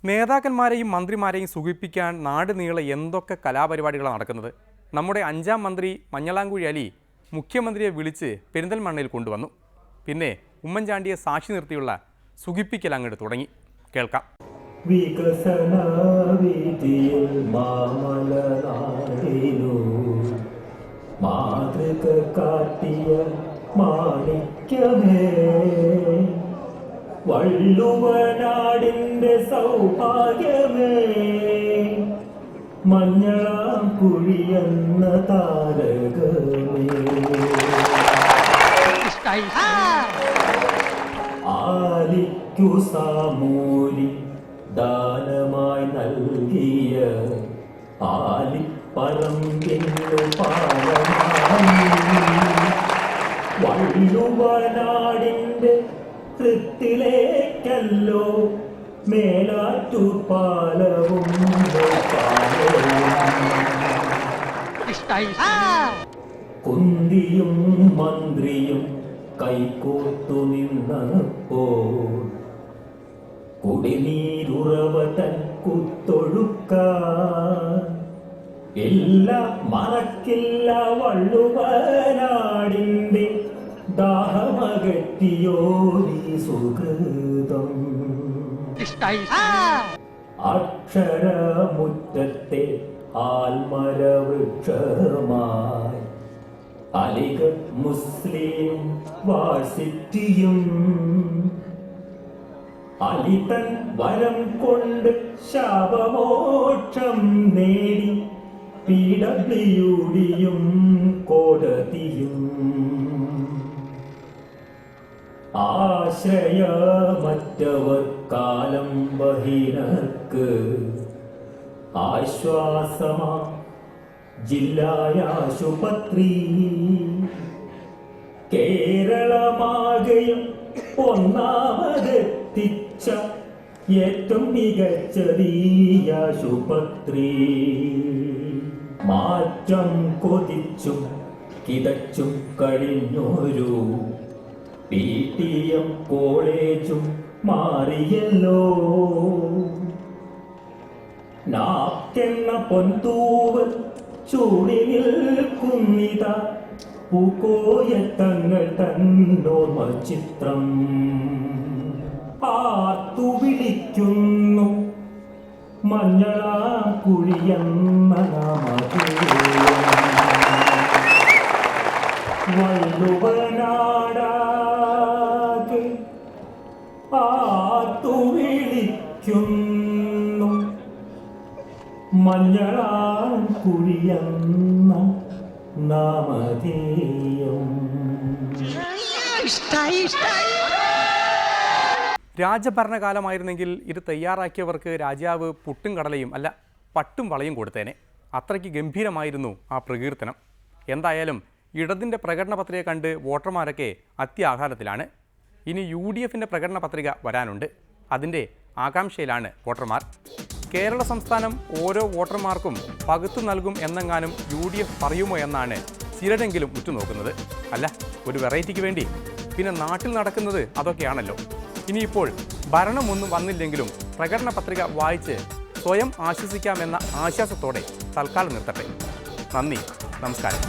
നേതാക്കന്മാരെയും മന്ത്രിമാരെയും സുഖിപ്പിക്കാൻ നാട് നീളെ എന്തൊക്കെ കലാപരിപാടികളാണ് നടക്കുന്നത്. നമ്മുടെ 5ാം മന്ത്രി മഞ്ഞളാംകുഴി അലി മുഖ്യമന്ത്രിയെ വിളിച്ച് പെരിന്തൽമണ്ണയിൽ കൊണ്ടുവന്നു. പിന്നെ ഉമ്മൻചാണ്ടിയെ സാക്ഷി നിർത്തിയുള്ള സുഖിപ്പിക്കൽ അങ്ങോട്ട് തുടങ്ങി. കേൾക്കാം. വികസന വീതിയിൽ മാതൃക കാട്ടിയ മാണിക്യമേ, വള്ളുവനാടിന്റെ സൗഭാഗ്യമേ, മഞ്ഞളാംകുഴി എന്ന താരകമേ, ആലിക്കു സാമൂലി ദാനമായി നൽകിയ ആലിപ്പറമ്പിന്നു പാലമായി, വള്ളുവനാടിന്റെ കൃത്തിലേക്കല്ലോ മേലാറ്റൂർ പാലവും കുന്തിയും മന്ത്രിയും കൈകോർത്തു നിന്നപ്പോൾ കുടിനീരുറവതൻ കുത്തൊഴുക്കാൻ എല്ലാം മറക്കില്ല വള്ളുവനാടിന്റെ ദാഹമകറ്റിയോരീ സുഹൃതം. അക്ഷരമുറ്റത്തെ ആൽമരവൃക്ഷമായി അലിഗഡ് മുസ്ലിം വാഴ്സിറ്റിയും അലിതൻ വരം കൊണ്ട് ശാപമോക്ഷം നേടി PWDയും കോടതിയും ആശ്രയമറ്റവർ കാലം ബഹിനർക്ക് ആശ്വാസമാ ജില്ലായാശുപത്രി, കേരളമാകെയും ഒന്നാമതെത്തിച്ച ഏറ്റവും മികച്ചതീ ആശുപത്രി. മാറ്റം കൊതിച്ചും കിതച്ചും കഴിഞ്ഞൊരു PTM കോളേജും മാറിയല്ലോ. നാക്കെന്ന പൊൻതൂവൽ ചൂടി നിൽക്കുന്നിത പൂക്കോയത്തങ്ങൾ തന്നോർമ്മ ചിത്രം ആർത്തു വിളിക്കുന്നു മഞ്ഞളാംകുഴിയെന്ന നാമധേയം. വള്ളുവനാടാകെ ആർത്തു വിളിക്കുന്നു മഞ്ഞളാംകുഴിയെന്ന നാമധേയം. രാജഭരണകാലമായിരുന്നെങ്കിൽ ഇത് തയ്യാറാക്കിയവർക്ക് രാജാവ് പുട്ടും കടലയും അല്ല പട്ടും വളയും കൊടുത്തേനെ. അത്രയ്ക്ക് ഗംഭീരമായിരുന്നു ആ പ്രകീർത്തനം. എന്തായാലും ഇടതിൻ്റെ പ്രകടന പത്രിക കണ്ട് വോട്ടർമാരൊക്കെ അത്യാഘാതത്തിലാണ്. ഇനി UDFിൻ്റെ പ്രകടന പത്രിക വരാനുണ്ട്. അതിൻ്റെ ആകാംക്ഷയിലാണ് വോട്ടർമാർ. കേരള സംസ്ഥാനം ഓരോ വോട്ടർമാർക്കും പകുത്തു നൽകും എന്നെങ്ങാനും UDF പറയുമോ എന്നാണ് ചിലരെങ്കിലും ഉറ്റുനോക്കുന്നത്. അല്ല, ഒരു വെറൈറ്റിക്ക് വേണ്ടി. പിന്നെ നാട്ടിൽ നടക്കുന്നത് അതൊക്കെയാണല്ലോ. ഇനിയിപ്പോൾ ഭരണമൊന്നും വന്നില്ലെങ്കിലും പ്രകടന പത്രിക വായിച്ച് സ്വയം ആശ്വസിക്കാമെന്ന ആശ്വാസത്തോടെ തൽക്കാലം നിർത്തട്ടെ. നന്ദി, നമസ്കാരം.